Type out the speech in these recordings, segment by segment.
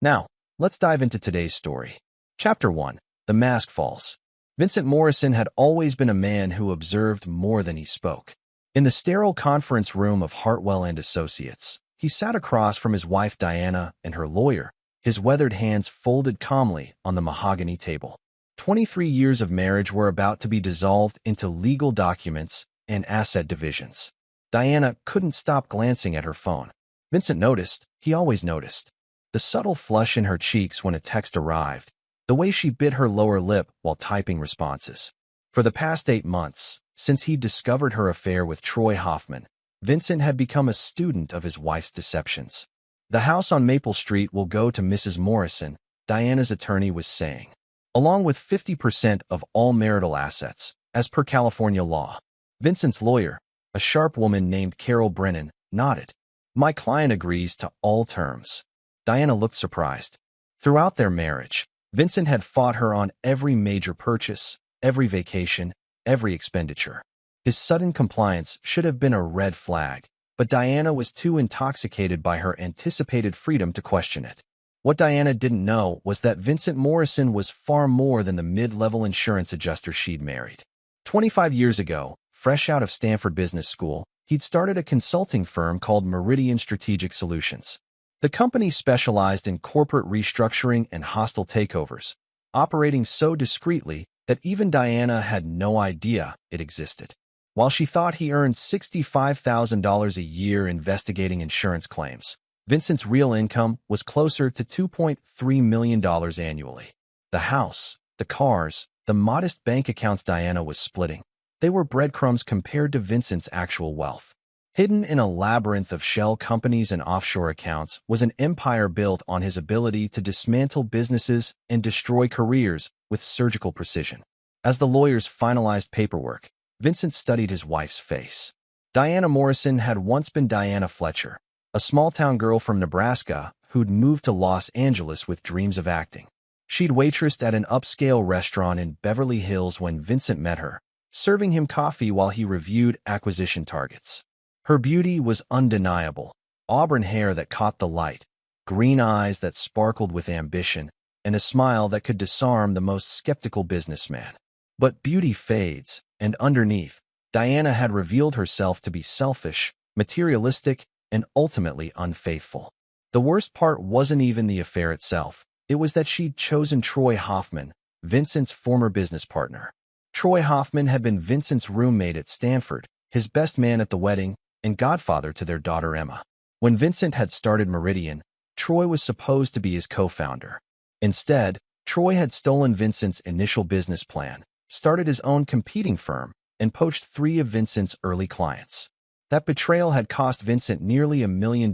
Now, let's dive into today's story. Chapter 1. The Mask Falls. Vincent Morrison had always been a man who observed more than he spoke. In the sterile conference room of Hartwell and Associates, he sat across from his wife Diana and her lawyer, his weathered hands folded calmly on the mahogany table. 23 years of marriage were about to be dissolved into legal documents and asset divisions. Diana couldn't stop glancing at her phone. Vincent noticed, he always noticed, the subtle flush in her cheeks when a text arrived, the way she bit her lower lip while typing responses. For the past 8 months, since he'd discovered her affair with Troy Hoffman, Vincent had become a student of his wife's deceptions. The house on Maple Street will go to Mrs. Morrison, Diana's attorney was saying, along with 50% of all marital assets, as per California law. Vincent's lawyer, a sharp woman named Carol Brennan, nodded. My client agrees to all terms. Diana looked surprised. Throughout their marriage, Vincent had fought her on every major purchase, every vacation, every expenditure. His sudden compliance should have been a red flag, but Diana was too intoxicated by her anticipated freedom to question it. What Diana didn't know was that Vincent Morrison was far more than the mid-level insurance adjuster she'd married. 25 years ago, fresh out of Stanford Business School, he'd started a consulting firm called Meridian Strategic Solutions. The company specialized in corporate restructuring and hostile takeovers, operating so discreetly that even Diana had no idea it existed. While she thought he earned $65,000 a year investigating insurance claims, Vincent's real income was closer to $2.3 million annually. The house, the cars, the modest bank accounts Diana was splitting, they were breadcrumbs compared to Vincent's actual wealth. Hidden in a labyrinth of shell companies and offshore accounts was an empire built on his ability to dismantle businesses and destroy careers with surgical precision. As the lawyers finalized paperwork, Vincent studied his wife's face. Diana Morrison had once been Diana Fletcher, a small-town girl from Nebraska who'd moved to Los Angeles with dreams of acting. She'd waitressed at an upscale restaurant in Beverly Hills when Vincent met her, serving him coffee while he reviewed acquisition targets. Her beauty was undeniable, auburn hair that caught the light, green eyes that sparkled with ambition, and a smile that could disarm the most skeptical businessman. But beauty fades, and underneath, Diana had revealed herself to be selfish, materialistic, and ultimately unfaithful. The worst part wasn't even the affair itself, it was that she'd chosen Troy Hoffman, Vincent's former business partner. Troy Hoffman had been Vincent's roommate at Stanford, his best man at the wedding, and godfather to their daughter Emma. When Vincent had started Meridian, Troy was supposed to be his co-founder. Instead, Troy had stolen Vincent's initial business plan, started his own competing firm, and poached 3 of Vincent's early clients. That betrayal had cost Vincent nearly $1 million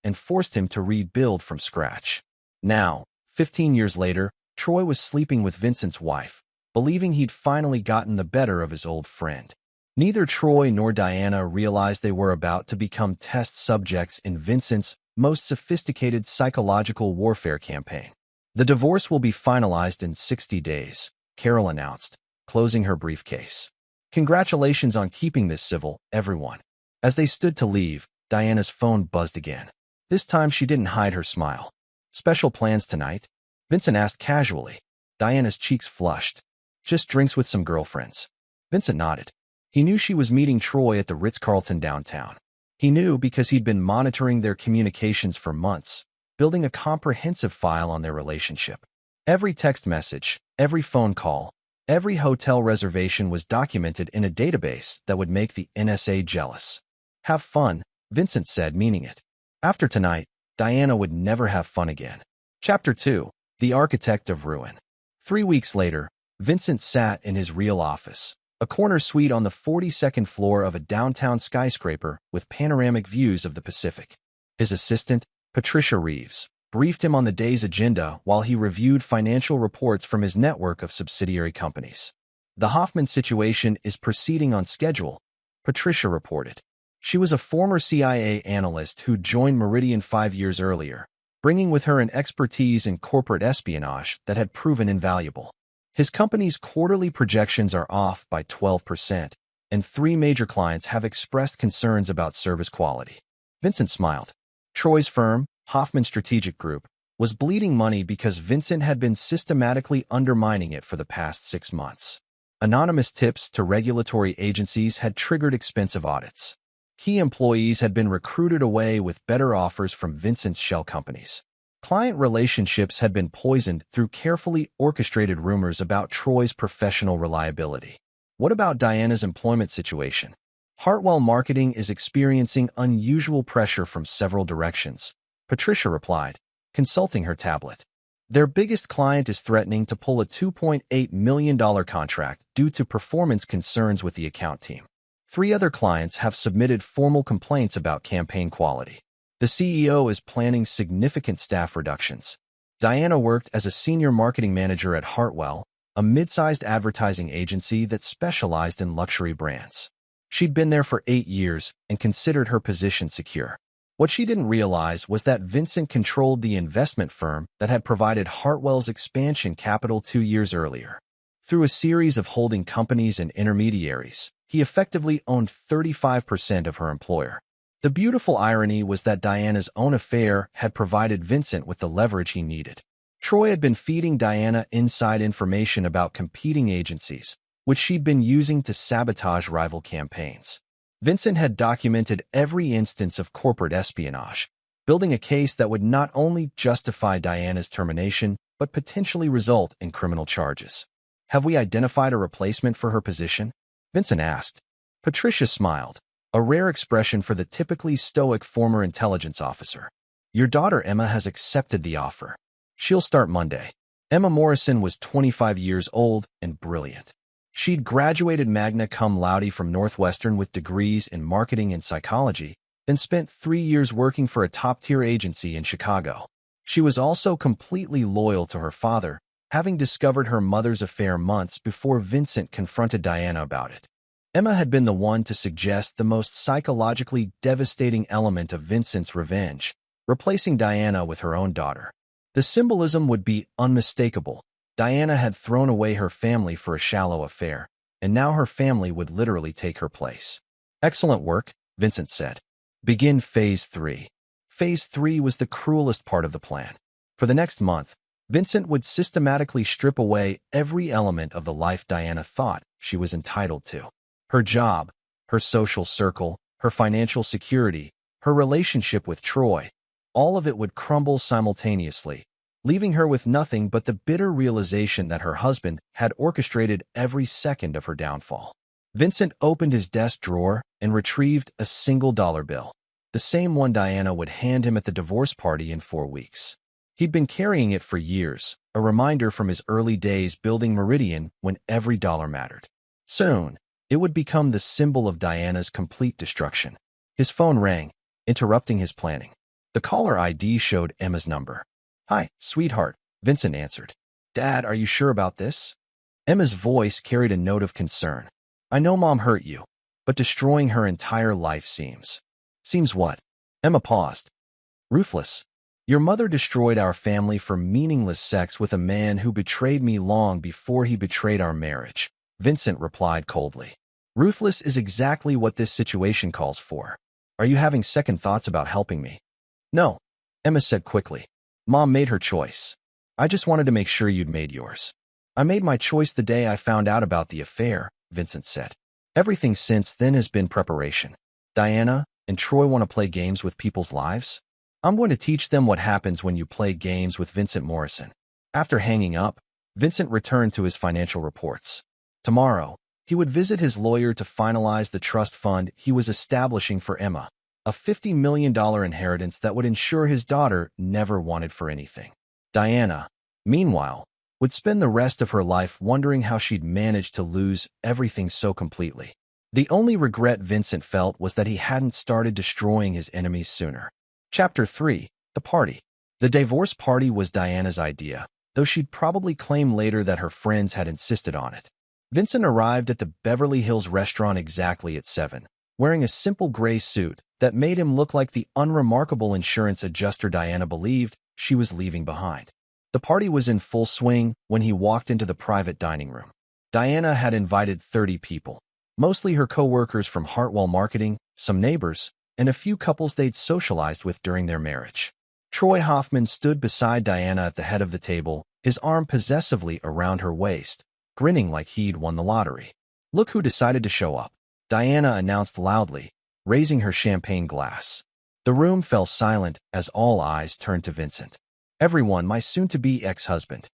and forced him to rebuild from scratch. Now, 15 years later, Troy was sleeping with Vincent's wife, believing he'd finally gotten the better of his old friend. Neither Troy nor Diana realized they were about to become test subjects in Vincent's most sophisticated psychological warfare campaign. The divorce will be finalized in 60 days, Carol announced, closing her briefcase. Congratulations on keeping this civil, everyone. As they stood to leave, Diana's phone buzzed again. This time she didn't hide her smile. Special plans tonight? Vincent asked casually. Diana's cheeks flushed. Just drinks with some girlfriends. Vincent nodded. He knew she was meeting Troy at the Ritz-Carlton downtown. He knew because he'd been monitoring their communications for months, building a comprehensive file on their relationship. Every text message, every phone call, every hotel reservation was documented in a database that would make the NSA jealous. Have fun, Vincent said, meaning it. After tonight, Diana would never have fun again. Chapter 2. The Architect of Ruin. 3 weeks later, Vincent sat in his real office, a corner suite on the 42nd floor of a downtown skyscraper with panoramic views of the Pacific. His assistant, Patricia Reeves, briefed him on the day's agenda while he reviewed financial reports from his network of subsidiary companies. The Hoffman situation is proceeding on schedule, Patricia reported. She was a former CIA analyst who joined Meridian 5 years earlier, bringing with her an expertise in corporate espionage that had proven invaluable. His company's quarterly projections are off by 12%, and 3 major clients have expressed concerns about service quality. Vincent smiled. Troy's firm, Hoffman Strategic Group, was bleeding money because Vincent had been systematically undermining it for the past 6 months. Anonymous tips to regulatory agencies had triggered expensive audits. Key employees had been recruited away with better offers from Vincent's shell companies. Client relationships had been poisoned through carefully orchestrated rumors about Troy's professional reliability. What about Diana's employment situation? Hartwell Marketing is experiencing unusual pressure from several directions, Patricia replied, consulting her tablet. Their biggest client is threatening to pull a $2.8 million contract due to performance concerns with the account team. 3 other clients have submitted formal complaints about campaign quality. The CEO is planning significant staff reductions. Diana worked as a senior marketing manager at Hartwell, a mid-sized advertising agency that specialized in luxury brands. She'd been there for 8 years and considered her position secure. What she didn't realize was that Vincent controlled the investment firm that had provided Hartwell's expansion capital 2 years earlier. Through a series of holding companies and intermediaries, he effectively owned 35% of her employer. The beautiful irony was that Diana's own affair had provided Vincent with the leverage he needed. Troy had been feeding Diana inside information about competing agencies, which she'd been using to sabotage rival campaigns. Vincent had documented every instance of corporate espionage, building a case that would not only justify Diana's termination, but potentially result in criminal charges. Have we identified a replacement for her position? Vincent asked. Patricia smiled, a rare expression for the typically stoic former intelligence officer. Your daughter Emma has accepted the offer. She'll start Monday. Emma Morrison was 25 years old and brilliant. She'd graduated magna cum laude from Northwestern with degrees in marketing and psychology, then spent 3 years working for a top-tier agency in Chicago. She was also completely loyal to her father, having discovered her mother's affair months before Vincent confronted Diana about it. Emma had been the one to suggest the most psychologically devastating element of Vincent's revenge, replacing Diana with her own daughter. The symbolism would be unmistakable. Diana had thrown away her family for a shallow affair, and now her family would literally take her place. Excellent work, Vincent said. Begin Phase 3. Phase 3 was the cruelest part of the plan. For the next month, Vincent would systematically strip away every element of the life Diana thought she was entitled to. Her job, her social circle, her financial security, her relationship with Troy, all of it would crumble simultaneously, leaving her with nothing but the bitter realization that her husband had orchestrated every second of her downfall. Vincent opened his desk drawer and retrieved a single dollar bill, the same one Diana would hand him at the divorce party in 4 weeks. He'd been carrying it for years, a reminder from his early days building Meridian when every dollar mattered. Soon, it would become the symbol of Diana's complete destruction. His phone rang, interrupting his planning. The caller ID showed Emma's number. Hi, sweetheart, Vincent answered. Dad, are you sure about this? Emma's voice carried a note of concern. I know Mom hurt you, but destroying her entire life seems. Seems what? Emma paused. Ruthless. Your mother destroyed our family for meaningless sex with a man who betrayed me long before he betrayed our marriage, Vincent replied coldly. Ruthless is exactly what this situation calls for. Are you having second thoughts about helping me? No, Emma said quickly. Mom made her choice. I just wanted to make sure you'd made yours. I made my choice the day I found out about the affair, Vincent said. Everything since then has been preparation. Diana and Troy want to play games with people's lives? I'm going to teach them what happens when you play games with Vincent Morrison. After hanging up, Vincent returned to his financial reports. Tomorrow, he would visit his lawyer to finalize the trust fund he was establishing for Emma, a $50 million inheritance that would ensure his daughter never wanted for anything. Diana, meanwhile, would spend the rest of her life wondering how she'd managed to lose everything so completely. The only regret Vincent felt was that he hadn't started destroying his enemies sooner. Chapter 3. The Party. The divorce party was Diana's idea, though she'd probably claim later that her friends had insisted on it. Vincent arrived at the Beverly Hills restaurant exactly at 7, wearing a simple gray suit that made him look like the unremarkable insurance adjuster Diana believed she was leaving behind. The party was in full swing when he walked into the private dining room. Diana had invited 30 people, mostly her co-workers from Hartwell Marketing, some neighbors, and a few couples they'd socialized with during their marriage. Troy Hoffman stood beside Diana at the head of the table, his arm possessively around her waist, grinning like he'd won the lottery. "Look who decided to show up," Diana announced loudly, raising her champagne glass. The room fell silent as all eyes turned to Vincent. "Everyone, my soon-to-be ex-husband."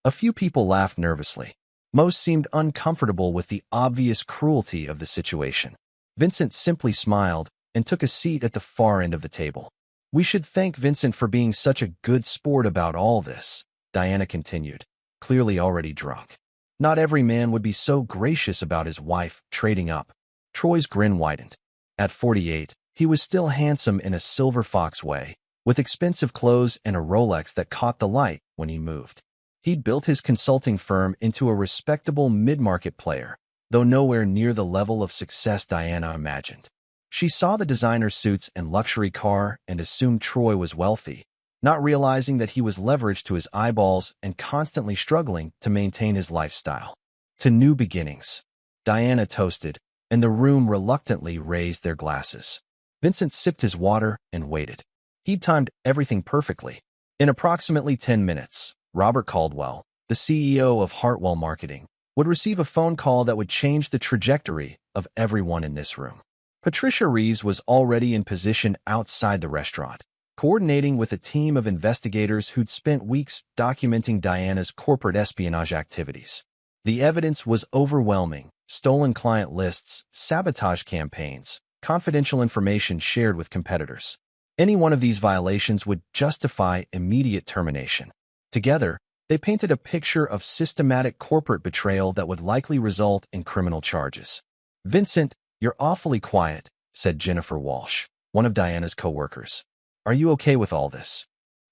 A few people laughed nervously. Most seemed uncomfortable with the obvious cruelty of the situation. Vincent simply smiled and took a seat at the far end of the table. "We should thank Vincent for being such a good sport about all this," Diana continued, clearly already drunk. "Not every man would be so gracious about his wife trading up." Troy's grin widened. At 48, he was still handsome in a silver fox way, with expensive clothes and a Rolex that caught the light when he moved. He'd built his consulting firm into a respectable mid-market player, though nowhere near the level of success Diana imagined. She saw the designer suits and luxury car and assumed Troy was wealthy, not realizing that he was leveraged to his eyeballs and constantly struggling to maintain his lifestyle. "To new beginnings," Diana toasted, and the room reluctantly raised their glasses. Vincent sipped his water and waited. He'd timed everything perfectly. In approximately 10 minutes, Robert Caldwell, the CEO of Hartwell Marketing, would receive a phone call that would change the trajectory of everyone in this room. Patricia Reeves was already in position outside the restaurant, coordinating with a team of investigators who'd spent weeks documenting Diana's corporate espionage activities. The evidence was overwhelming: stolen client lists, sabotage campaigns, confidential information shared with competitors. Any one of these violations would justify immediate termination. Together, they painted a picture of systematic corporate betrayal that would likely result in criminal charges. "Vincent, you're awfully quiet," said Jennifer Walsh, one of Diana's co-workers. "Are you okay with all this?"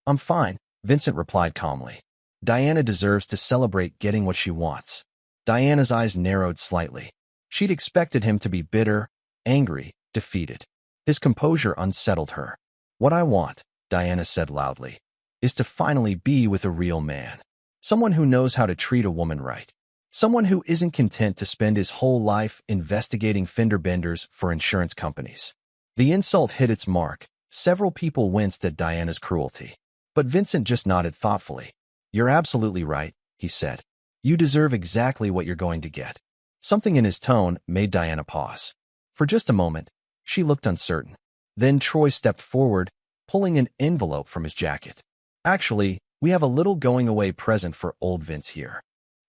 "I'm fine," Vincent replied calmly. "Diana deserves to celebrate getting what she wants." Diana's eyes narrowed slightly. She'd expected him to be bitter, angry, defeated. His composure unsettled her. "What I want," Diana said loudly, "is to finally be with a real man. Someone who knows how to treat a woman right. Someone who isn't content to spend his whole life investigating fender benders for insurance companies." The insult hit its mark. Several people winced at Diana's cruelty. But Vincent just nodded thoughtfully. "You're absolutely right," he said. "You deserve exactly what you're going to get." Something in his tone made Diana pause. For just a moment, she looked uncertain. Then Troy stepped forward, pulling an envelope from his jacket. "Actually, we have a little going-away present for old Vince here."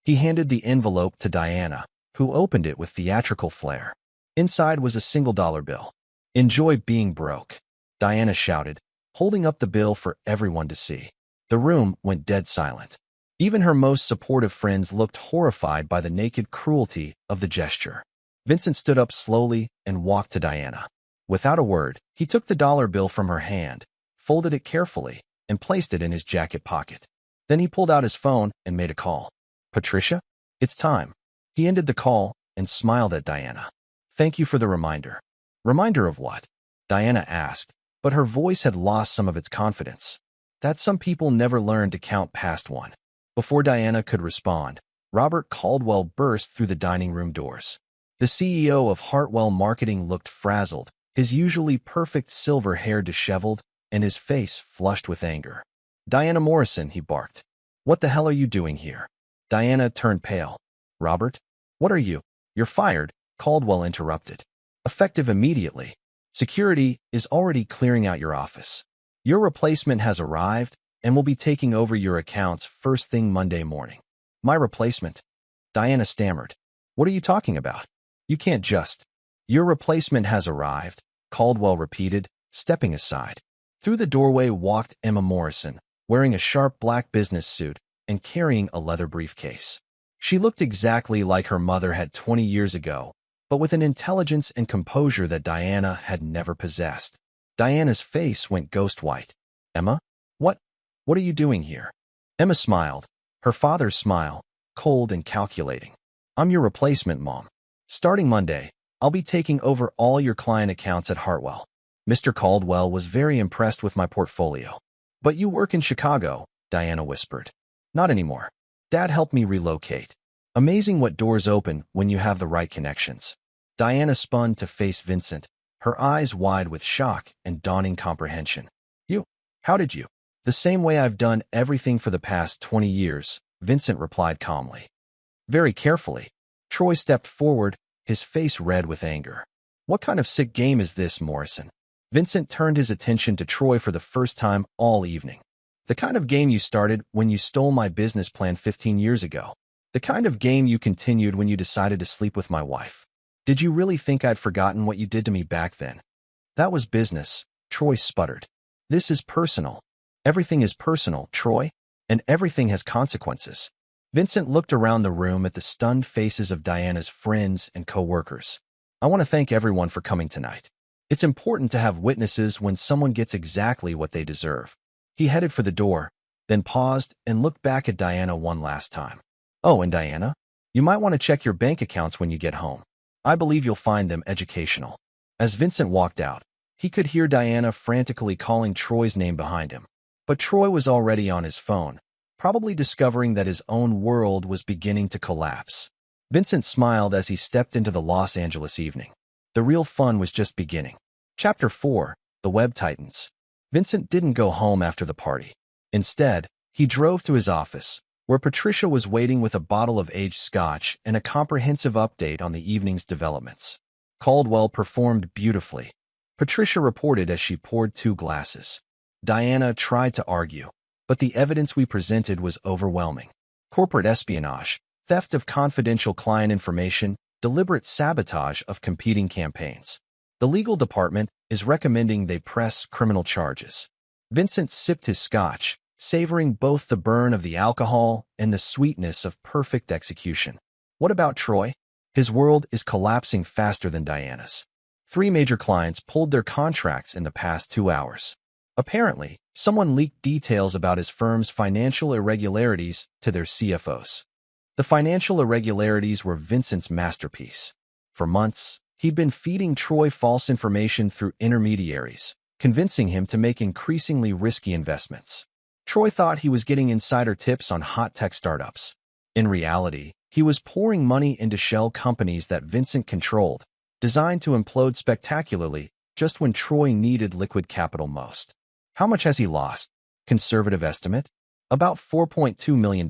He handed the envelope to Diana, who opened it with theatrical flair. Inside was a $1 bill. "Enjoy being broke," Diana shouted, holding up the bill for everyone to see. The room went dead silent. Even her most supportive friends looked horrified by the naked cruelty of the gesture. Vincent stood up slowly and walked to Diana. Without a word, he took the dollar bill from her hand, folded it carefully, and placed it in his jacket pocket. Then he pulled out his phone and made a call. "Patricia? It's time." He ended the call and smiled at Diana. "Thank you for the reminder." "Reminder of what?" Diana asked, but her voice had lost some of its confidence. "That some people never learn to count past one." Before Diana could respond, Robert Caldwell burst through the dining room doors. The CEO of Hartwell Marketing looked frazzled, his usually perfect silver hair disheveled, and his face flushed with anger. "Diana Morrison," he barked. "What the hell are you doing here?" Diana turned pale. "Robert? What are you?" "You're fired," Caldwell interrupted. "Effective immediately. Security is already clearing out your office. Your replacement has arrived and will be taking over your accounts first thing Monday morning." "My replacement?" Diana stammered. "What are you talking about? You can't just—" "Your replacement has arrived," Caldwell repeated, stepping aside. Through the doorway walked Emma Morrison, wearing a sharp black business suit and carrying a leather briefcase. She looked exactly like her mother had 20 years ago, but with an intelligence and composure that Diana had never possessed. Diana's face went ghost white. "Emma? What are you doing here?" Emma smiled, her father's smile, cold and calculating. "I'm your replacement, Mom. Starting Monday, I'll be taking over all your client accounts at Hartwell." Mr. Caldwell was very impressed with my portfolio. "But you work in Chicago," Diana whispered. "Not anymore. Dad helped me relocate." Amazing what doors open when you have the right connections. Diana spun to face Vincent, her eyes wide with shock and dawning comprehension. "You? How did you?" The same way I've done everything for the past 20 years, Vincent replied calmly. Very carefully, Troy stepped forward, his face red with anger. What kind of sick game is this, Morrison? Vincent turned his attention to Troy for the first time all evening. The kind of game you started when you stole my business plan 15 years ago. The kind of game you continued when you decided to sleep with my wife. Did you really think I'd forgotten what you did to me back then? That was business, Troy sputtered. This is personal. Everything is personal, Troy, and everything has consequences. Vincent looked around the room at the stunned faces of Diana's friends and co-workers. I want to thank everyone for coming tonight. It's important to have witnesses when someone gets exactly what they deserve. He headed for the door, then paused and looked back at Diana one last time. Oh, and Diana, you might want to check your bank accounts when you get home. I believe you'll find them educational. As Vincent walked out, he could hear Diana frantically calling Troy's name behind him. But Troy was already on his phone, probably discovering that his own world was beginning to collapse. Vincent smiled as he stepped into the Los Angeles evening. The real fun was just beginning. Chapter 4, The Web Titans. Vincent didn't go home after the party. Instead, he drove to his office, where Patricia was waiting with a bottle of aged scotch and a comprehensive update on the evening's developments. Caldwell performed beautifully, Patricia reported as she poured 2 glasses. Diana tried to argue, but the evidence we presented was overwhelming. Corporate espionage, theft of confidential client information, deliberate sabotage of competing campaigns. The legal department is recommending they press criminal charges. Vincent sipped his scotch, savoring both the burn of the alcohol and the sweetness of perfect execution. What about Troy? His world is collapsing faster than Diana's. 3 major clients pulled their contracts in the past 2 hours. Apparently, someone leaked details about his firm's financial irregularities to their CFOs. The financial irregularities were Vincent's masterpiece. For months, he'd been feeding Troy false information through intermediaries, convincing him to make increasingly risky investments. Troy thought he was getting insider tips on hot tech startups. In reality, he was pouring money into shell companies that Vincent controlled, designed to implode spectacularly just when Troy needed liquid capital most. How much has he lost? Conservative estimate? About $4.2 million.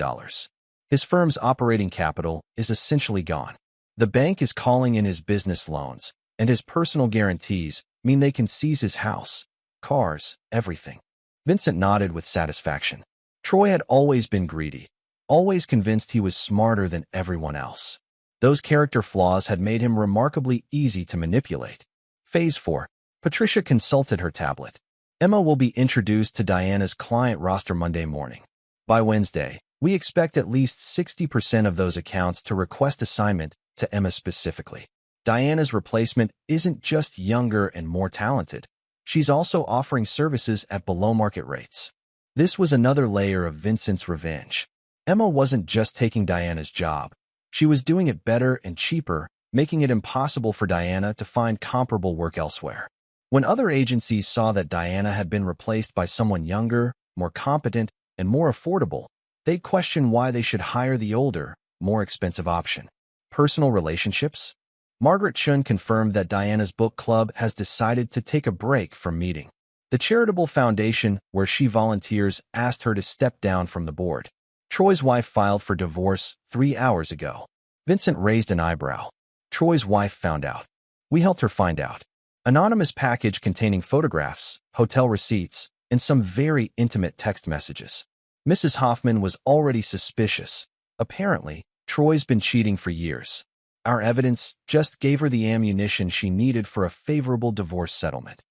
His firm's operating capital is essentially gone. The bank is calling in his business loans, and his personal guarantees mean they can seize his house, cars, everything. Vincent nodded with satisfaction. Troy had always been greedy, always convinced he was smarter than everyone else. Those character flaws had made him remarkably easy to manipulate. Phase 4. Patricia consulted her tablet. Emma will be introduced to Diana's client roster Monday morning. By Wednesday, we expect at least 60% of those accounts to request assignment to Emma specifically. Diana's replacement isn't just younger and more talented. She's also offering services at below-market rates. This was another layer of Vincent's revenge. Emma wasn't just taking Diana's job. She was doing it better and cheaper, making it impossible for Diana to find comparable work elsewhere. When other agencies saw that Diana had been replaced by someone younger, more competent, and more affordable, they'd question why they should hire the older, more expensive option. Personal relationships? Margaret Chun confirmed that Diana's book club has decided to take a break from meeting. The charitable foundation where she volunteers asked her to step down from the board. Troy's wife filed for divorce 3 hours ago. Vincent raised an eyebrow. Troy's wife found out. We helped her find out. Anonymous package containing photographs, hotel receipts, and some very intimate text messages. Mrs. Hoffman was already suspicious. Apparently, Troy's been cheating for years. Our evidence just gave her the ammunition she needed for a favorable divorce settlement.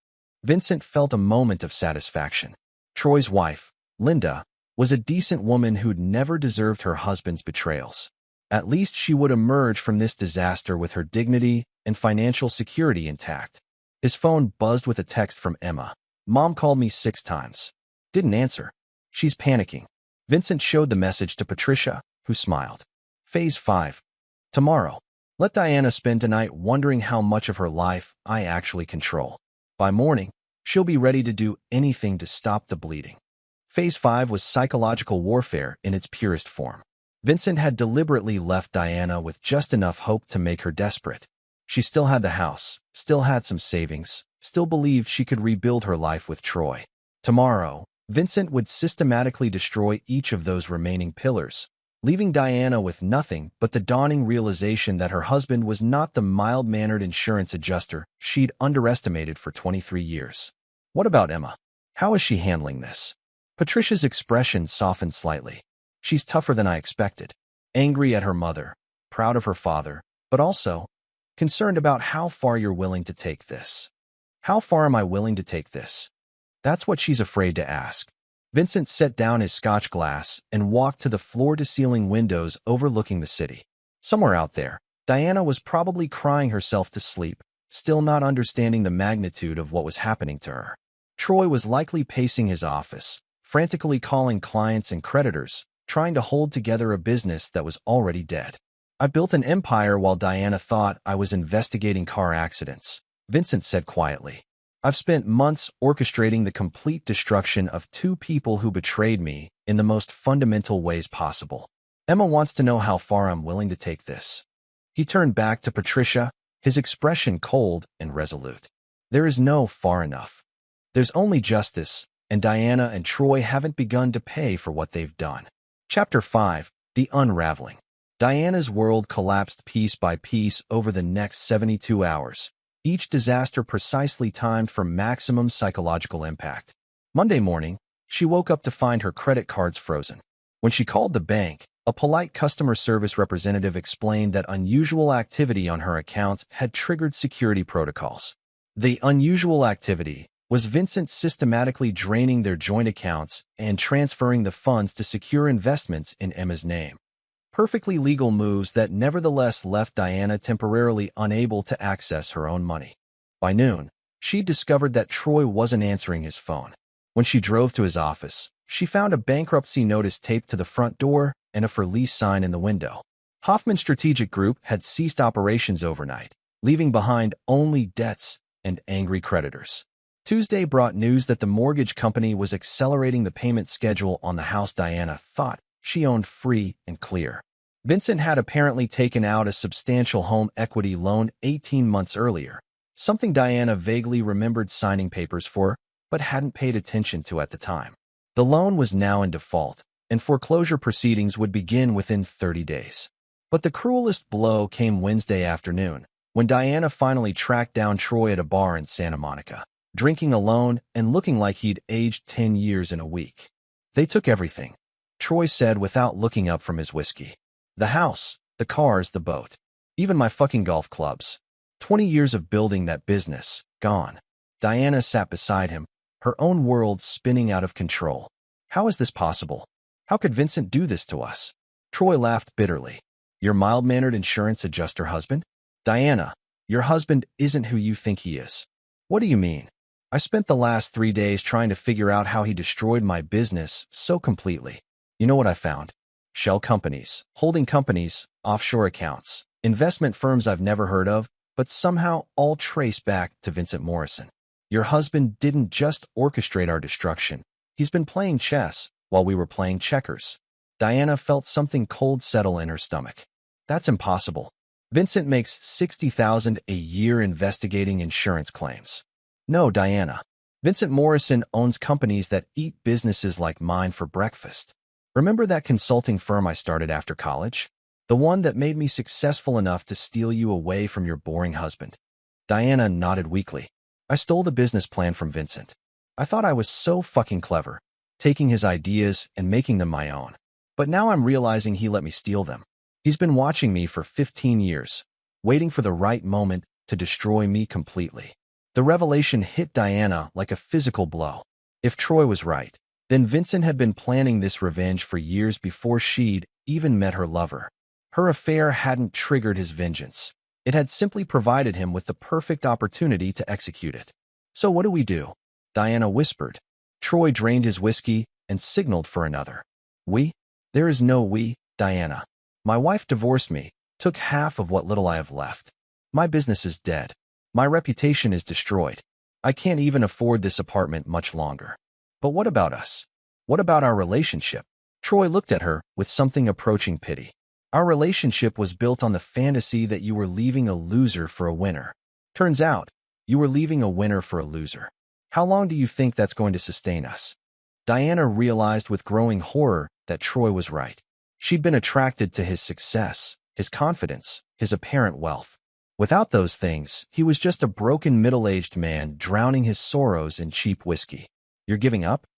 Vincent felt a moment of satisfaction. Troy's wife, Linda, was a decent woman who'd never deserved her husband's betrayals. At least she would emerge from this disaster with her dignity and financial security intact. His phone buzzed with a text from Emma. Mom called me 6 times. Didn't answer. She's panicking. Vincent showed the message to Patricia, who smiled. Phase 5. Tomorrow. Let Diana spend tonight wondering how much of her life I actually control. By morning, she'll be ready to do anything to stop the bleeding. Phase 5 was psychological warfare in its purest form. Vincent had deliberately left Diana with just enough hope to make her desperate. She still had the house, still had some savings, still believed she could rebuild her life with Troy. Tomorrow, Vincent would systematically destroy each of those remaining pillars, leaving Diana with nothing but the dawning realization that her husband was not the mild-mannered insurance adjuster she'd underestimated for 23 years. What about Emma? How is she handling this? Patricia's expression softened slightly. She's tougher than I expected. Angry at her mother, proud of her father, but also concerned about how far you're willing to take this. How far am I willing to take this? That's what she's afraid to ask. Vincent set down his scotch glass and walked to the floor-to-ceiling windows overlooking the city. Somewhere out there, Diana was probably crying herself to sleep, still not understanding the magnitude of what was happening to her. Troy was likely pacing his office, frantically calling clients and creditors, trying to hold together a business that was already dead. I built an empire while Diana thought I was investigating car accidents, Vincent said quietly. I've spent months orchestrating the complete destruction of two people who betrayed me in the most fundamental ways possible. Emma wants to know how far I'm willing to take this. He turned back to Patricia, his expression cold and resolute. There is no far enough. There's only justice, and Diana and Troy haven't begun to pay for what they've done. Chapter 5. The Unraveling. Diana's world collapsed piece by piece over the next 72 hours. Each disaster precisely timed for maximum psychological impact. Monday morning, she woke up to find her credit cards frozen. When she called the bank, a polite customer service representative explained that unusual activity on her accounts had triggered security protocols. The unusual activity was Vincent systematically draining their joint accounts and transferring the funds to secure investments in Emma's name. Perfectly legal moves that nevertheless left Diana temporarily unable to access her own money. By noon, she discovered that Troy wasn't answering his phone. When she drove to his office, she found a bankruptcy notice taped to the front door and a for lease sign in the window. Hoffman Strategic Group had ceased operations overnight, leaving behind only debts and angry creditors. Tuesday brought news that the mortgage company was accelerating the payment schedule on the house Diana thought she owned free and clear. Vincent had apparently taken out a substantial home equity loan 18 months earlier, something Diana vaguely remembered signing papers for, but hadn't paid attention to at the time. The loan was now in default, and foreclosure proceedings would begin within 30 days. But the cruelest blow came Wednesday afternoon, when Diana finally tracked down Troy at a bar in Santa Monica, drinking alone and looking like he'd aged 10 years in a week. They took everything, Troy said without looking up from his whiskey. The house, the cars, the boat. Even my fucking golf clubs. 20 years of building that business, gone. Diana sat beside him, her own world spinning out of control. How is this possible? How could Vincent do this to us? Troy laughed bitterly. Your mild-mannered insurance adjuster husband? Diana, your husband isn't who you think he is. What do you mean? I spent the last 3 days trying to figure out how he destroyed my business so completely. You know what I found? Shell companies, holding companies, offshore accounts, investment firms I've never heard of, but somehow all trace back to Vincent Morrison. Your husband didn't just orchestrate our destruction. He's been playing chess while we were playing checkers. Diana felt something cold settle in her stomach. That's impossible. Vincent makes $60,000 a year investigating insurance claims. No, Diana. Vincent Morrison owns companies that eat businesses like mine for breakfast. Remember that consulting firm I started after college? The one that made me successful enough to steal you away from your boring husband. Diana nodded weakly. I stole the business plan from Vincent. I thought I was so fucking clever, taking his ideas and making them my own. But now I'm realizing he let me steal them. He's been watching me for 15 years, waiting for the right moment to destroy me completely. The revelation hit Diana like a physical blow. If Troy was right, then Vincent had been planning this revenge for years before she'd even met her lover. Her affair hadn't triggered his vengeance. It had simply provided him with the perfect opportunity to execute it. So what do we do? Diana whispered. Troy drained his whiskey and signaled for another. We? There is no we, Diana. My wife divorced me, took half of what little I have left. My business is dead. My reputation is destroyed. I can't even afford this apartment much longer. But what about us? What about our relationship? Troy looked at her with something approaching pity. Our relationship was built on the fantasy that you were leaving a loser for a winner. Turns out, you were leaving a winner for a loser. How long do you think that's going to sustain us? Diana realized with growing horror that Troy was right. She'd been attracted to his success, his confidence, his apparent wealth. Without those things, he was just a broken middle-aged man drowning his sorrows in cheap whiskey. You're giving up?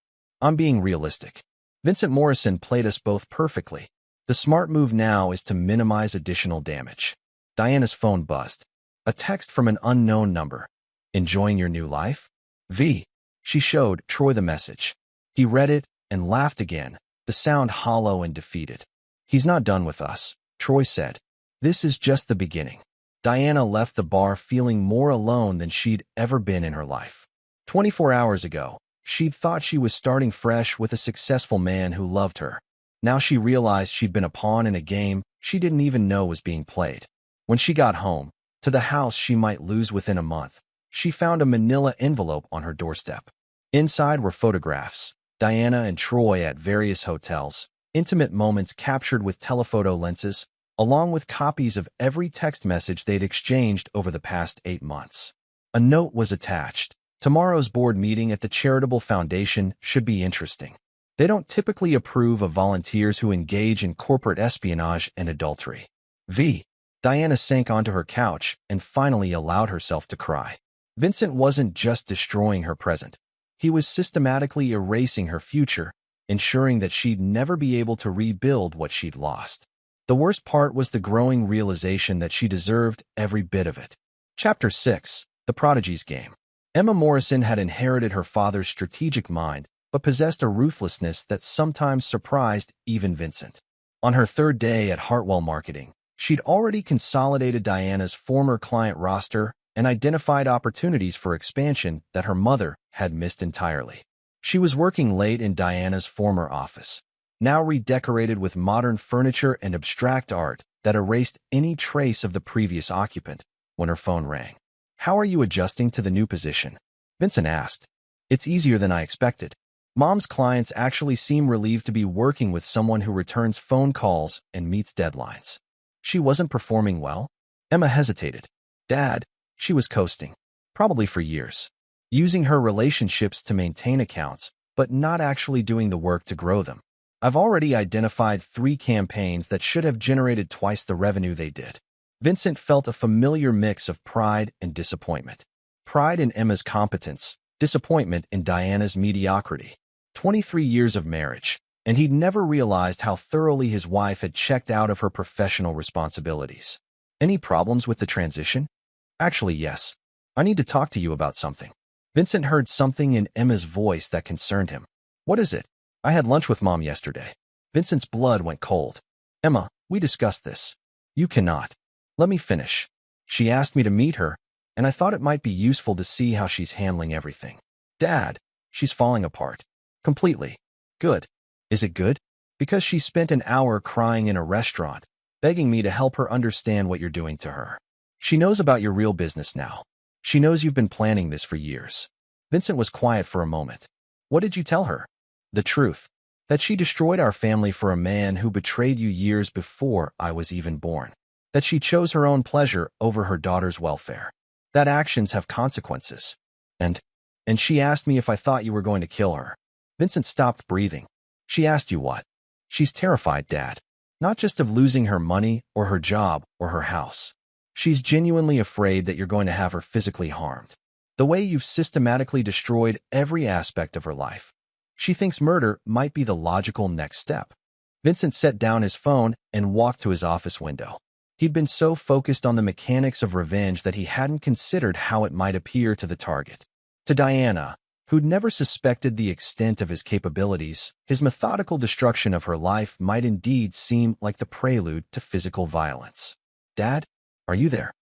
I'm being realistic. Vincent Morrison played us both perfectly. The smart move now is to minimize additional damage. Diana's phone buzzed. A text from an unknown number. Enjoying your new life? V. She showed Troy the message. He read it and laughed again, the sound hollow and defeated. He's not done with us, Troy said. This is just the beginning. Diana left the bar feeling more alone than she'd ever been in her life. 24 hours ago, she'd thought she was starting fresh with a successful man who loved her. Now she realized she'd been a pawn in a game she didn't even know was being played. When she got home, to the house she might lose within a month, she found a manila envelope on her doorstep. Inside were photographs, Diana and Troy at various hotels, intimate moments captured with telephoto lenses, along with copies of every text message they'd exchanged over the past 8 months. A note was attached. Tomorrow's board meeting at the Charitable Foundation should be interesting. They don't typically approve of volunteers who engage in corporate espionage and adultery. V. Diana sank onto her couch and finally allowed herself to cry. Vincent wasn't just destroying her present. He was systematically erasing her future, ensuring that she'd never be able to rebuild what she'd lost. The worst part was the growing realization that she deserved every bit of it. Chapter 6. The Prodigy's Game. Emma Morrison had inherited her father's strategic mind, but possessed a ruthlessness that sometimes surprised even Vincent. On her third day at Hartwell Marketing, she'd already consolidated Diana's former client roster and identified opportunities for expansion that her mother had missed entirely. She was working late in Diana's former office, now redecorated with modern furniture and abstract art that erased any trace of the previous occupant, when her phone rang. "How are you adjusting to the new position?" Vincent asked. "It's easier than I expected. Mom's clients actually seem relieved to be working with someone who returns phone calls and meets deadlines." She wasn't performing well? Emma hesitated. Dad, she was coasting. Probably for years. Using her relationships to maintain accounts, but not actually doing the work to grow them. I've already identified 3 campaigns that should have generated twice the revenue they did. Vincent felt a familiar mix of pride and disappointment. Pride in Emma's competence, disappointment in Diana's mediocrity. 23 years of marriage, and he'd never realized how thoroughly his wife had checked out of her professional responsibilities. "Any problems with the transition?" "Actually, yes. I need to talk to you about something." Vincent heard something in Emma's voice that concerned him. "What is it?" "I had lunch with Mom yesterday." Vincent's blood went cold. "Emma, we discussed this." "You cannot. Let me finish. She asked me to meet her, and I thought it might be useful to see how she's handling everything." "Dad, she's falling apart. Completely." "Good. Is it good?" "Because she spent an hour crying in a restaurant, begging me to help her understand what you're doing to her. She knows about your real business now. She knows you've been planning this for years." Vincent was quiet for a moment. "What did you tell her?" "The truth. That she destroyed our family for a man who betrayed you years before I was even born. That she chose her own pleasure over her daughter's welfare. That actions have consequences. And she asked me if I thought you were going to kill her." Vincent stopped breathing. "She asked you what?" "She's terrified, Dad. Not just of losing her money or her job or her house. She's genuinely afraid that you're going to have her physically harmed. The way you've systematically destroyed every aspect of her life. She thinks murder might be the logical next step." Vincent set down his phone and walked to his office window. He'd been so focused on the mechanics of revenge that he hadn't considered how it might appear to the target. To Diana, who'd never suspected the extent of his capabilities, his methodical destruction of her life might indeed seem like the prelude to physical violence. "Dad, are you there?"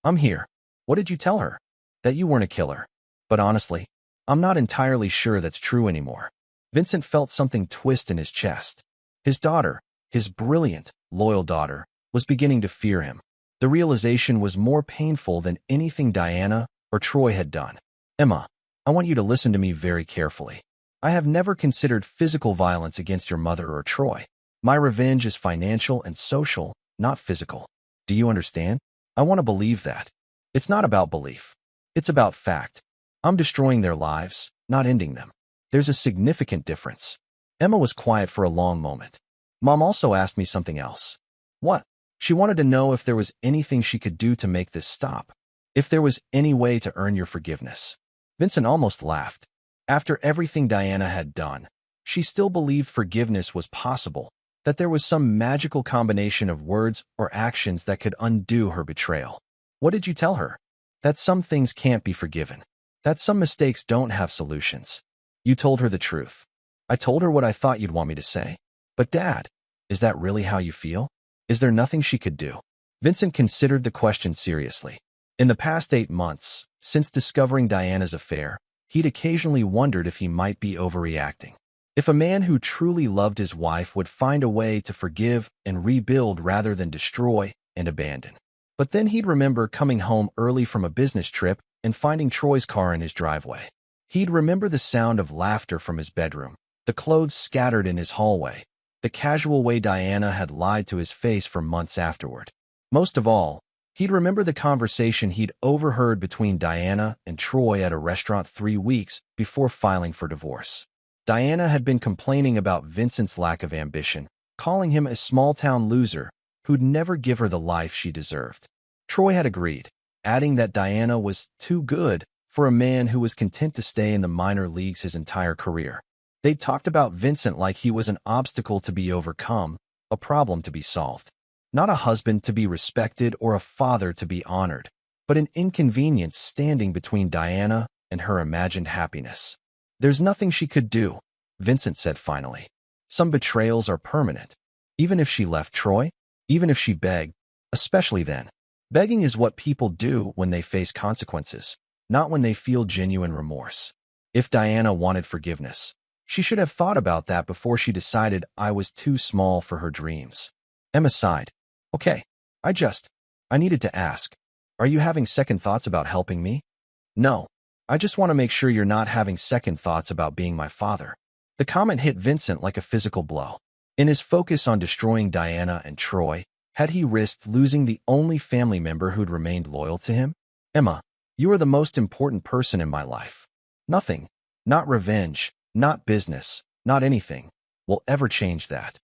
"I'm here. What did you tell her?" "That you weren't a killer. But honestly, I'm not entirely sure that's true anymore." Vincent felt something twist in his chest. His daughter, his brilliant, loyal daughter, was beginning to fear him. The realization was more painful than anything Diana or Troy had done. "Emma, I want you to listen to me very carefully. I have never considered physical violence against your mother or Troy. My revenge is financial and social, not physical. Do you understand? I want to believe that. It's not about belief. It's about fact. I'm destroying their lives, not ending them." There's a significant difference. Emma was quiet for a long moment. Mom also asked me something else. What? She wanted to know if there was anything she could do to make this stop. If there was any way to earn your forgiveness. Vincent almost laughed. After everything Diana had done, she still believed forgiveness was possible, that there was some magical combination of words or actions that could undo her betrayal. What did you tell her? That some things can't be forgiven. That some mistakes don't have solutions. You told her the truth. I told her what I thought you'd want me to say. But Dad, is that really how you feel? Is there nothing she could do? Vincent considered the question seriously. In the past 8 months, since discovering Diana's affair, he'd occasionally wondered if he might be overreacting. If a man who truly loved his wife would find a way to forgive and rebuild rather than destroy and abandon. But then he'd remember coming home early from a business trip and finding Troy's car in his driveway. He'd remember the sound of laughter from his bedroom, the clothes scattered in his hallway, the casual way Diana had lied to his face for months afterward. Most of all, he'd remember the conversation he'd overheard between Diana and Troy at a restaurant 3 weeks before filing for divorce. Diana had been complaining about Vincent's lack of ambition, calling him a small-town loser who'd never give her the life she deserved. Troy had agreed, adding that Diana was too good for a man who was content to stay in the minor leagues his entire career. They'd talked about Vincent like he was an obstacle to be overcome, a problem to be solved. Not a husband to be respected or a father to be honored, but an inconvenience standing between Diana and her imagined happiness. There's nothing she could do, Vincent said finally. Some betrayals are permanent. Even if she left Troy, even if she begged, especially then. Begging is what people do when they face consequences, not when they feel genuine remorse. If Diana wanted forgiveness, she should have thought about that before she decided I was too small for her dreams. Emma sighed. Okay, I needed to ask. Are you having second thoughts about helping me? No. I just want to make sure you're not having second thoughts about being my father. The comment hit Vincent like a physical blow. In his focus on destroying Diana and Troy, had he risked losing the only family member who'd remained loyal to him? Emma, you are the most important person in my life. Nothing, not revenge, not business, not anything, will ever change that.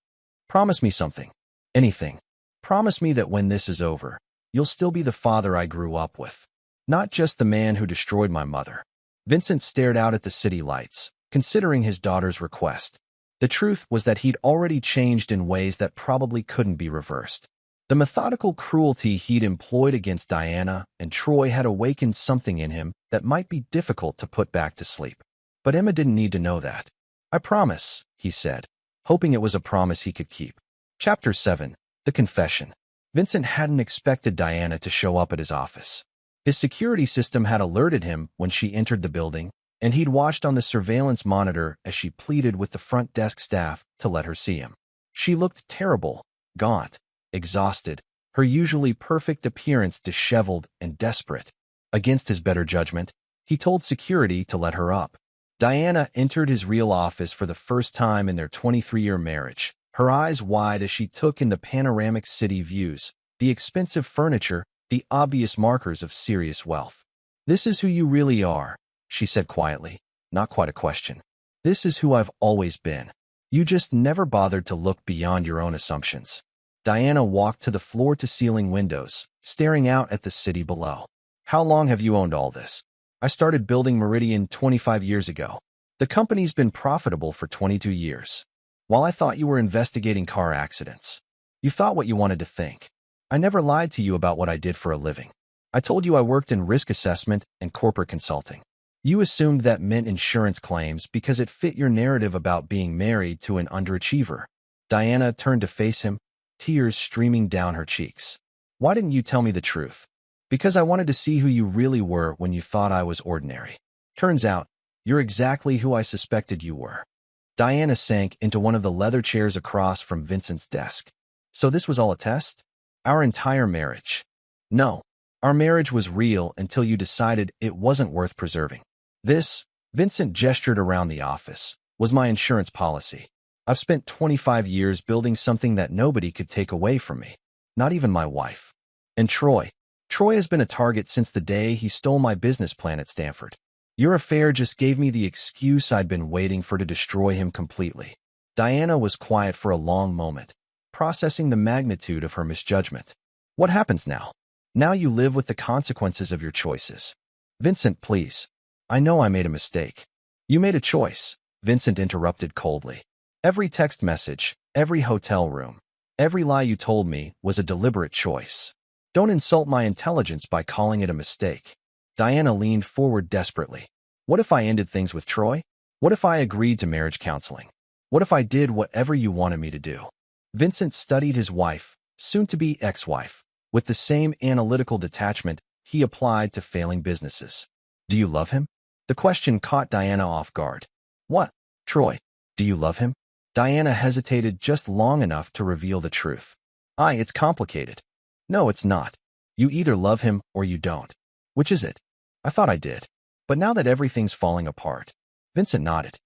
Promise me something. Anything. Promise me that when this is over, you'll still be the father I grew up with. Not just the man who destroyed my mother. Vincent stared out at the city lights, considering his daughter's request. The truth was that he'd already changed in ways that probably couldn't be reversed. The methodical cruelty he'd employed against Diana and Troy had awakened something in him that might be difficult to put back to sleep. But Emma didn't need to know that. I promise, he said, hoping it was a promise he could keep. Chapter 7. The Confession. Vincent hadn't expected Diana to show up at his office. His security system had alerted him when she entered the building, and he'd watched on the surveillance monitor as she pleaded with the front desk staff to let her see him. She looked terrible, gaunt, exhausted, her usually perfect appearance disheveled and desperate. Against his better judgment, he told security to let her up. Diana entered his real office for the first time in their 23-year marriage, her eyes wide as she took in the panoramic city views, the expensive furniture, the obvious markers of serious wealth. This is who you really are, she said quietly, not quite a question. This is who I've always been. You just never bothered to look beyond your own assumptions. Diana walked to the floor-to-ceiling windows, staring out at the city below. How long have you owned all this? I started building Meridian 25 years ago. The company's been profitable for 22 years. While I thought you were investigating car accidents, you thought what you wanted to think. I never lied to you about what I did for a living. I told you I worked in risk assessment and corporate consulting. You assumed that meant insurance claims because it fit your narrative about being married to an underachiever. Diana turned to face him, tears streaming down her cheeks. Why didn't you tell me the truth? Because I wanted to see who you really were when you thought I was ordinary. Turns out, you're exactly who I suspected you were. Diana sank into one of the leather chairs across from Vincent's desk. So this was all a test? Our entire marriage? No. Our marriage was real until you decided it wasn't worth preserving. This, Vincent gestured around the office, was my insurance policy. I've spent 25 years building something that nobody could take away from me. Not even my wife. And Troy. Troy has been a target since the day he stole my business plan at Stanford. Your affair just gave me the excuse I'd been waiting for to destroy him completely. Diana was quiet for a long moment, processing the magnitude of her misjudgment. What happens now? Now you live with the consequences of your choices. Vincent, please. I know I made a mistake. You made a choice, Vincent interrupted coldly. Every text message, every hotel room, every lie you told me was a deliberate choice. Don't insult my intelligence by calling it a mistake. Diana leaned forward desperately. What if I ended things with Troy? What if I agreed to marriage counseling? What if I did whatever you wanted me to do? Vincent studied his wife, soon-to-be ex-wife, with the same analytical detachment he applied to failing businesses. Do you love him? The question caught Diana off guard. What? Troy, do you love him? Diana hesitated just long enough to reveal the truth. It's complicated. No, it's not. You either love him or you don't. Which is it? I thought I did. But now that everything's falling apart. Vincent nodded.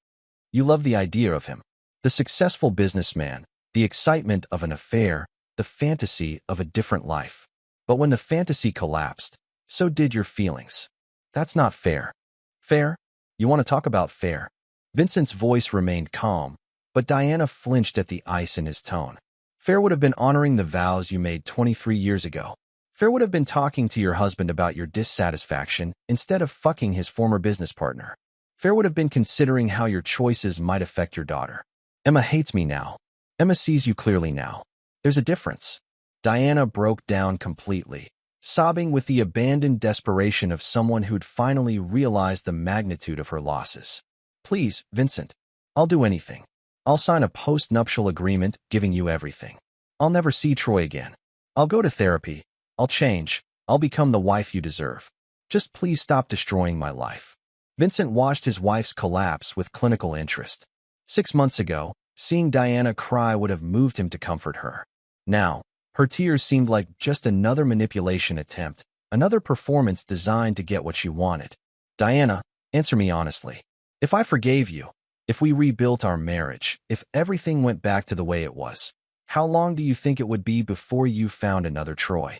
You love the idea of him. The successful businessman, the excitement of an affair, the fantasy of a different life. But when the fantasy collapsed, so did your feelings. That's not fair. Fair? You want to talk about fair? Vincent's voice remained calm, but Diana flinched at the ice in his tone. Fair would have been honoring the vows you made 23 years ago. Fair would have been talking to your husband about your dissatisfaction instead of fucking his former business partner. Fair would have been considering how your choices might affect your daughter. Emma hates me now. Emma sees you clearly now. There's a difference. Diana broke down completely, sobbing with the abandoned desperation of someone who'd finally realized the magnitude of her losses. Please, Vincent. I'll do anything. I'll sign a post-nuptial agreement giving you everything. I'll never see Troy again. I'll go to therapy. I'll change. I'll become the wife you deserve. Just please stop destroying my life. Vincent watched his wife's collapse with clinical interest. 6 months ago, seeing Diana cry would have moved him to comfort her. Now, her tears seemed like just another manipulation attempt, another performance designed to get what she wanted. Diana, answer me honestly. If I forgave you, if we rebuilt our marriage, if everything went back to the way it was, how long do you think it would be before you found another Troy?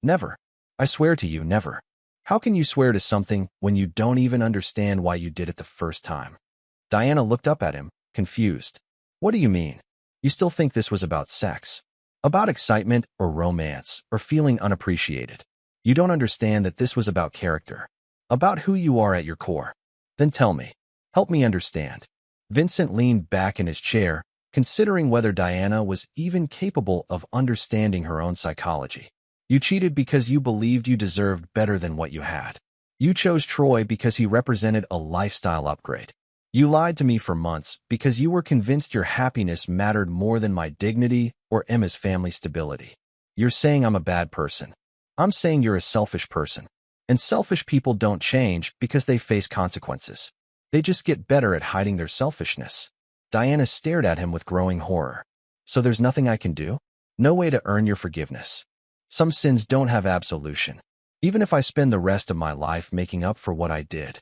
Never. I swear to you, never. How can you swear to something when you don't even understand why you did it the first time? Diana looked up at him, confused. What do you mean? You still think this was about sex? About excitement or romance or feeling unappreciated? You don't understand that this was about character, about who you are at your core. Then tell me. Help me understand. Vincent leaned back in his chair, considering whether Diana was even capable of understanding her own psychology. You cheated because you believed you deserved better than what you had. You chose Troy because he represented a lifestyle upgrade. You lied to me for months because you were convinced your happiness mattered more than my dignity or Emma's family stability. You're saying I'm a bad person. I'm saying you're a selfish person. And selfish people don't change because they face consequences. They just get better at hiding their selfishness. Diana stared at him with growing horror. So there's nothing I can do? No way to earn your forgiveness. Some sins don't have absolution, even if I spend the rest of my life making up for what I did.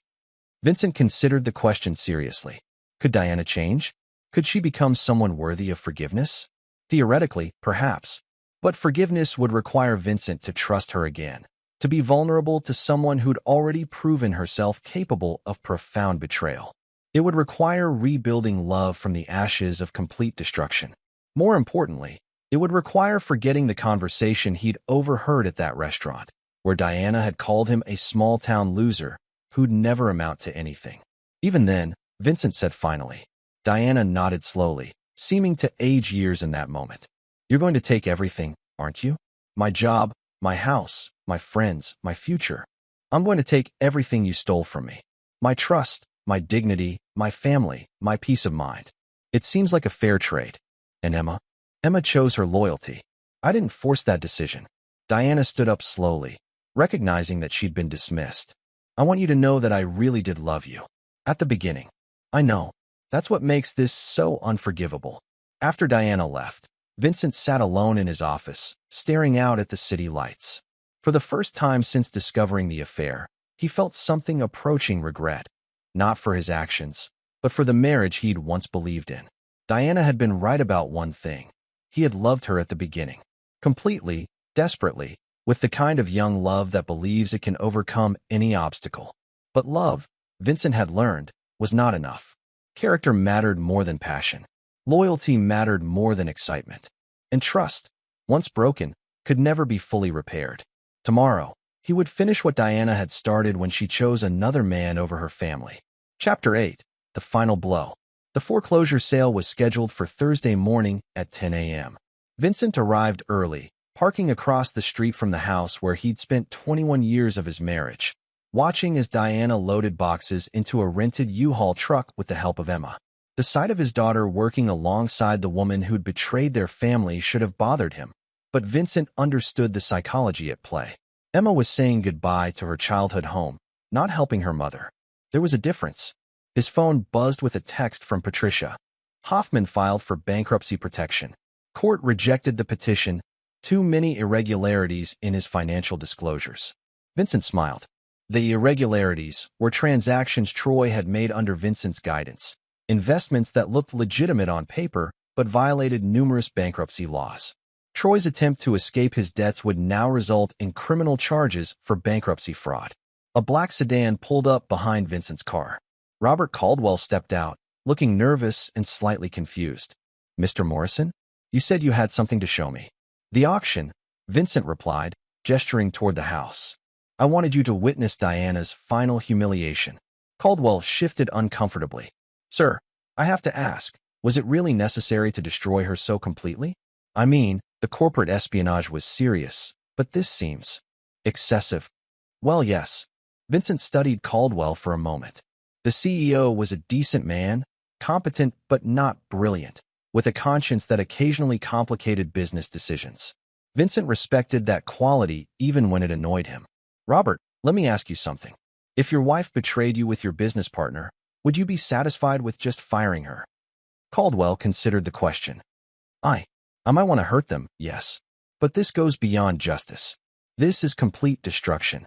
Vincent considered the question seriously. Could Diana change? Could she become someone worthy of forgiveness? Theoretically, perhaps. But forgiveness would require Vincent to trust her again, to be vulnerable to someone who'd already proven herself capable of profound betrayal. It would require rebuilding love from the ashes of complete destruction. More importantly, it would require forgetting the conversation he'd overheard at that restaurant, where Diana had called him a small-town loser who'd never amount to anything. Even then, Vincent said finally. Diana nodded slowly, seeming to age years in that moment. You're going to take everything, aren't you? My job, my house, my friends, my future. I'm going to take everything you stole from me. My trust, my dignity, my family, my peace of mind. It seems like a fair trade. And Emma? Emma chose her loyalty. I didn't force that decision. Diana stood up slowly, recognizing that she'd been dismissed. I want you to know that I really did love you. At the beginning. I know. That's what makes this so unforgivable. After Diana left, Vincent sat alone in his office, staring out at the city lights. For the first time since discovering the affair, he felt something approaching regret. Not for his actions, but for the marriage he'd once believed in. Diana had been right about one thing. He had loved her at the beginning. Completely, desperately, with the kind of young love that believes it can overcome any obstacle. But love, Vincent had learned, was not enough. Character mattered more than passion. Loyalty mattered more than excitement. And trust, once broken, could never be fully repaired. Tomorrow, he would finish what Diana had started when she chose another man over her family. Chapter 8. The Final Blow. The foreclosure sale was scheduled for Thursday morning at 10 a.m. Vincent arrived early, parking across the street from the house where he'd spent 21 years of his marriage, watching as Diana loaded boxes into a rented U-Haul truck with the help of Emma. The sight of his daughter working alongside the woman who'd betrayed their family should have bothered him, but Vincent understood the psychology at play. Emma was saying goodbye to her childhood home, not helping her mother. There was a difference. His phone buzzed with a text from Patricia. Hoffman filed for bankruptcy protection. Court rejected the petition. Too many irregularities in his financial disclosures. Vincent smiled. The irregularities were transactions Troy had made under Vincent's guidance, investments that looked legitimate on paper but violated numerous bankruptcy laws. Troy's attempt to escape his debts would now result in criminal charges for bankruptcy fraud. A black sedan pulled up behind Vincent's car. Robert Caldwell stepped out, looking nervous and slightly confused. "Mr. Morrison? You said you had something to show me." "The auction," Vincent replied, gesturing toward the house. "I wanted you to witness Diana's final humiliation." Caldwell shifted uncomfortably. "Sir, I have to ask, was it really necessary to destroy her so completely? I mean, the corporate espionage was serious, but this seems excessive." "Well, yes." Vincent studied Caldwell for a moment. The CEO was a decent man, competent but not brilliant, with a conscience that occasionally complicated business decisions. Vincent respected that quality even when it annoyed him. "Robert, let me ask you something. If your wife betrayed you with your business partner, would you be satisfied with just firing her?" Caldwell considered the question. I might want to hurt them, yes. But this goes beyond justice. This is complete destruction.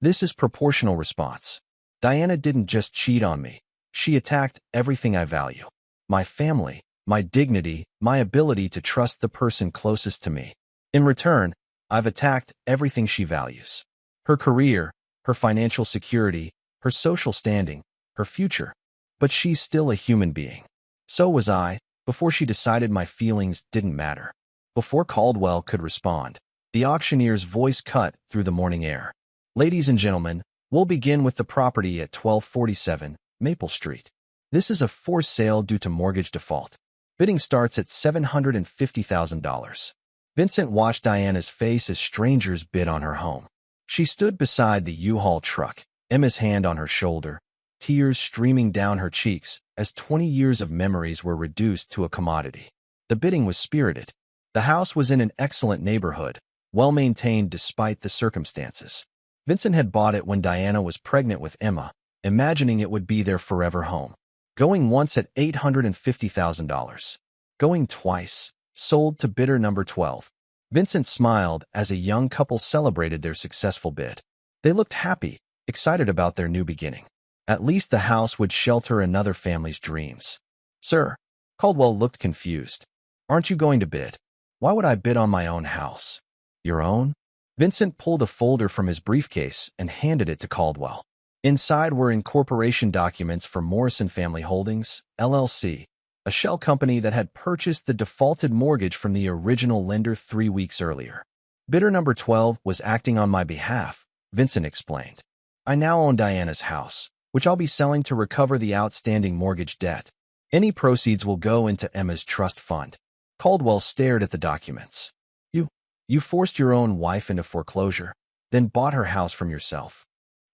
This is proportional response. Diana didn't just cheat on me. She attacked everything I value. My family, my dignity, my ability to trust the person closest to me. In return, I've attacked everything she values. Her career, her financial security, her social standing, her future. But she's still a human being. So was I, before she decided my feelings didn't matter. Before Caldwell could respond, the auctioneer's voice cut through the morning air. "Ladies and gentlemen, we'll begin with the property at 1247 Maple Street. This is a forced sale due to mortgage default. Bidding starts at $750,000. Vincent watched Diana's face as strangers bid on her home. She stood beside the U-Haul truck, Emma's hand on her shoulder, tears streaming down her cheeks as 20 years of memories were reduced to a commodity. The bidding was spirited. The house was in an excellent neighborhood, well-maintained despite the circumstances. Vincent had bought it when Diana was pregnant with Emma, imagining it would be their forever home. Going once at $850,000. Going twice, sold to bidder number 12. Vincent smiled as a young couple celebrated their successful bid. They looked happy, excited about their new beginning. At least the house would shelter another family's dreams. "Sir," Caldwell looked confused. "Aren't you going to bid?" "Why would I bid on my own house?" "Your own?" Vincent pulled a folder from his briefcase and handed it to Caldwell. Inside were incorporation documents for Morrison Family Holdings, LLC, a shell company that had purchased the defaulted mortgage from the original lender 3 weeks earlier. "Bidder number 12 was acting on my behalf," Vincent explained. "I now own Diana's house, which I'll be selling to recover the outstanding mortgage debt. Any proceeds will go into Emma's trust fund." Caldwell stared at the documents. You forced your own wife into foreclosure, then bought her house from yourself."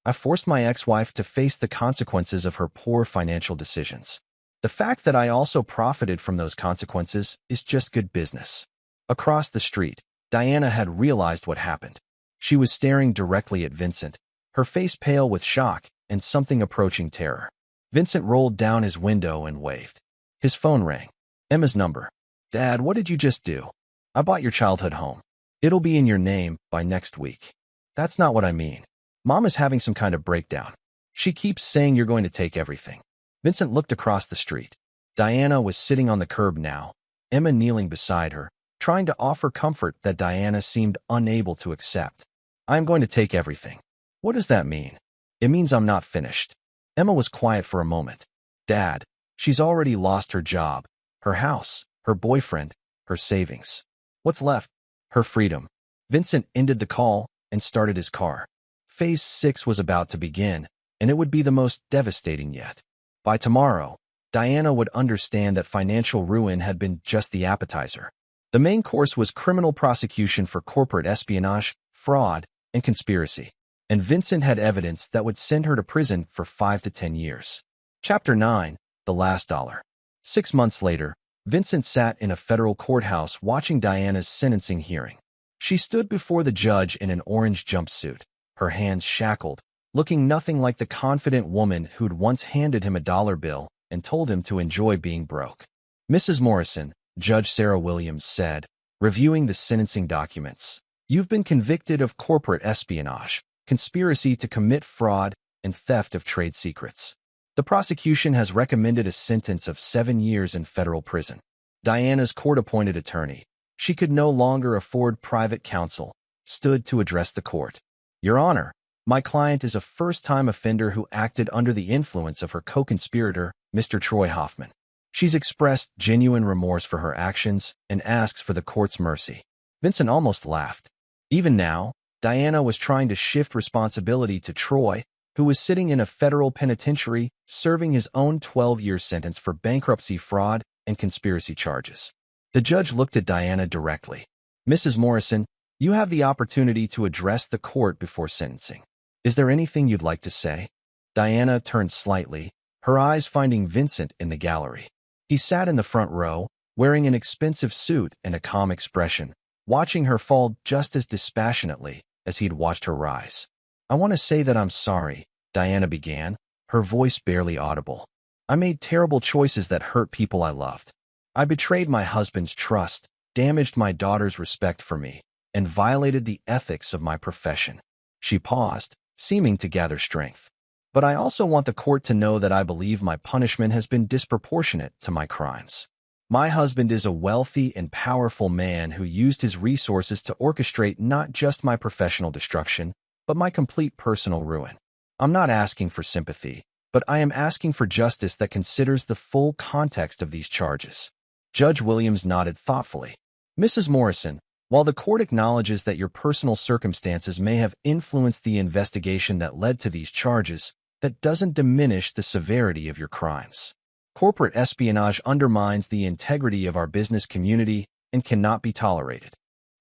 "I forced my ex-wife to face the consequences of her poor financial decisions. The fact that I also profited from those consequences is just good business." Across the street, Diana had realized what happened. She was staring directly at Vincent, her face pale with shock and something approaching terror. Vincent rolled down his window and waved. His phone rang. Emma's number. "Dad, what did you just do?" "I bought your childhood home. It'll be in your name by next week." "That's not what I mean. Mom is having some kind of breakdown. She keeps saying you're going to take everything." Vincent looked across the street. Diana was sitting on the curb now, Emma kneeling beside her, trying to offer comfort that Diana seemed unable to accept. "I'm going to take everything." "What does that mean?" "It means I'm not finished." Emma was quiet for a moment. Dad, she's already lost her job, her house, her boyfriend, her savings. What's left? Her freedom. Vincent ended the call and started his car. Phase 6 was about to begin, and it would be the most devastating yet. By tomorrow, Diana would understand that financial ruin had been just the appetizer. The main course was criminal prosecution for corporate espionage, fraud, and conspiracy. And Vincent had evidence that would send her to prison for 5 to 10 years. Chapter 9, The Last Dollar. 6 months later, Vincent sat in a federal courthouse watching Diana's sentencing hearing. She stood before the judge in an orange jumpsuit, her hands shackled, looking nothing like the confident woman who'd once handed him a dollar bill and told him to enjoy being broke. Mrs. Morrison, Judge Sarah Williams said, reviewing the sentencing documents, "You've been convicted of corporate espionage, conspiracy to commit fraud, and theft of trade secrets. The prosecution has recommended a sentence of 7 years in federal prison." Diana's court-appointed attorney, she could no longer afford private counsel, stood to address the court. "Your Honor, my client is a first-time offender who acted under the influence of her co-conspirator, Mr. Troy Hoffman. She's expressed genuine remorse for her actions and asks for the court's mercy." Vincent almost laughed. Even now, Diana was trying to shift responsibility to Troy, who was sitting in a federal penitentiary serving his own 12-year sentence for bankruptcy fraud and conspiracy charges. The judge looked at Diana directly. "Mrs. Morrison, you have the opportunity to address the court before sentencing. Is there anything you'd like to say?" Diana turned slightly, her eyes finding Vincent in the gallery. He sat in the front row, wearing an expensive suit and a calm expression, watching her fall just as dispassionately as he'd watched her rise. "I want to say that I'm sorry," Diana began, her voice barely audible. "I made terrible choices that hurt people I loved. I betrayed my husband's trust, damaged my daughter's respect for me, and violated the ethics of my profession." She paused, seeming to gather strength. "But I also want the court to know that I believe my punishment has been disproportionate to my crimes. My husband is a wealthy and powerful man who used his resources to orchestrate not just my professional destruction, but my complete personal ruin. I'm not asking for sympathy, but I am asking for justice that considers the full context of these charges." Judge Williams nodded thoughtfully. "Mrs. Morrison, while the court acknowledges that your personal circumstances may have influenced the investigation that led to these charges, that doesn't diminish the severity of your crimes. Corporate espionage undermines the integrity of our business community and cannot be tolerated."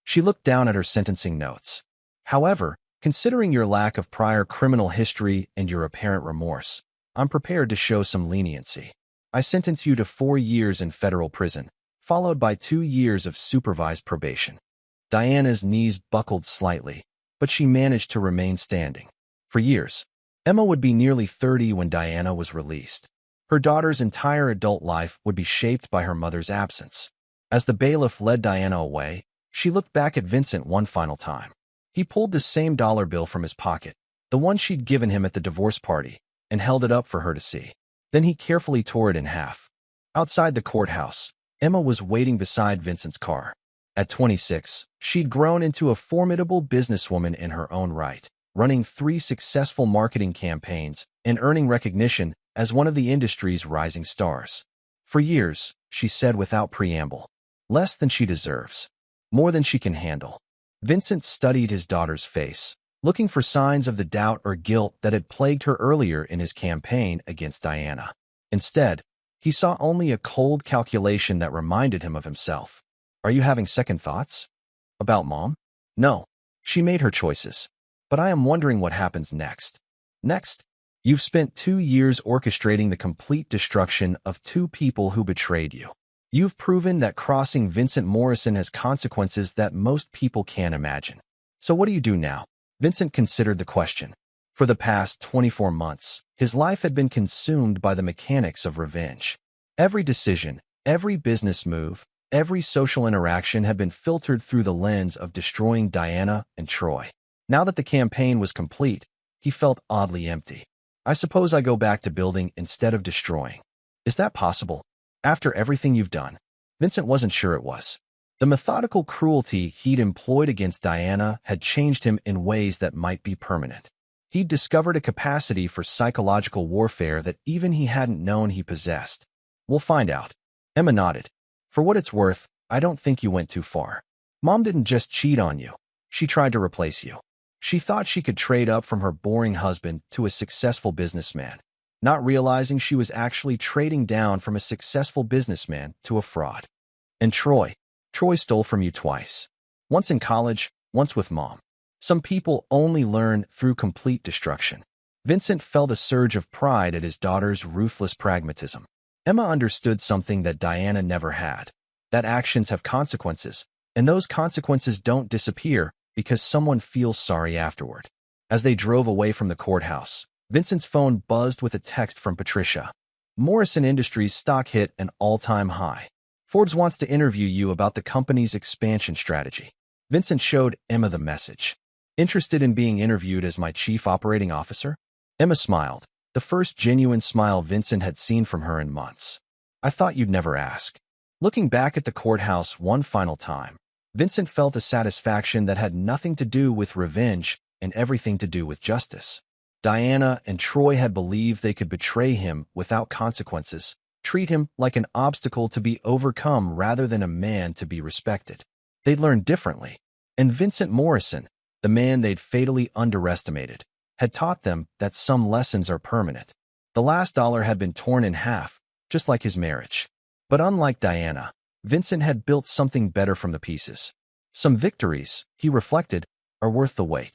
She looked down at her sentencing notes. "However, considering your lack of prior criminal history and your apparent remorse, I'm prepared to show some leniency. I sentence you to 4 years in federal prison, followed by 2 years of supervised probation." Diana's knees buckled slightly, but she managed to remain standing. For years, Emma would be nearly 30 when Diana was released. Her daughter's entire adult life would be shaped by her mother's absence. As the bailiff led Diana away, she looked back at Vincent one final time. He pulled the same dollar bill from his pocket, the one she'd given him at the divorce party, and held it up for her to see. Then he carefully tore it in half. Outside the courthouse, Emma was waiting beside Vincent's car. At 26, she'd grown into a formidable businesswoman in her own right, running 3 successful marketing campaigns and earning recognition as one of the industry's rising stars. For years, she said without preamble, "Less than she deserves. More than she can handle." Vincent studied his daughter's face, looking for signs of the doubt or guilt that had plagued her earlier in his campaign against Diana. Instead, he saw only a cold calculation that reminded him of himself. "Are you having second thoughts? About Mom?" "No. She made her choices. But I am wondering what happens next." "Next? You've spent 2 years orchestrating the complete destruction of 2 people who betrayed you. You've proven that crossing Vincent Morrison has consequences that most people can't imagine. So what do you do now?" Vincent considered the question. For the past 24 months, his life had been consumed by the mechanics of revenge. Every decision, every business move, every social interaction had been filtered through the lens of destroying Diana and Troy. Now that the campaign was complete, he felt oddly empty. "I suppose I go back to building instead of destroying. Is that possible? After everything you've done?" Vincent wasn't sure it was. The methodical cruelty he'd employed against Diana had changed him in ways that might be permanent. He'd discovered a capacity for psychological warfare that even he hadn't known he possessed. We'll find out. Emma nodded. For what it's worth, I don't think you went too far. Mom didn't just cheat on you. She tried to replace you. She thought she could trade up from her boring husband to a successful businessman, not realizing she was actually trading down from a successful businessman to a fraud. And Troy stole from you twice. Once in college, once with Mom. Some people only learn through complete destruction. Vincent felt a surge of pride at his daughter's ruthless pragmatism. Emma understood something that Diana never had, that actions have consequences, and those consequences don't disappear because someone feels sorry afterward. As they drove away from the courthouse, Vincent's phone buzzed with a text from Patricia. Morrison Industries stock hit an all-time high. Forbes wants to interview you about the company's expansion strategy. Vincent showed Emma the message. Interested in being interviewed as my chief operating officer? Emma smiled, the first genuine smile Vincent had seen from her in months. I thought you'd never ask. Looking back at the courthouse one final time, Vincent felt a satisfaction that had nothing to do with revenge and everything to do with justice. Diana and Troy had believed they could betray him without consequences, treat him like an obstacle to be overcome rather than a man to be respected. They'd learned differently, and Vincent Morrison, the man they'd fatally underestimated, had taught them that some lessons are permanent. The last dollar had been torn in half, just like his marriage. But unlike Diana, Vincent had built something better from the pieces. Some victories, he reflected, are worth the wait.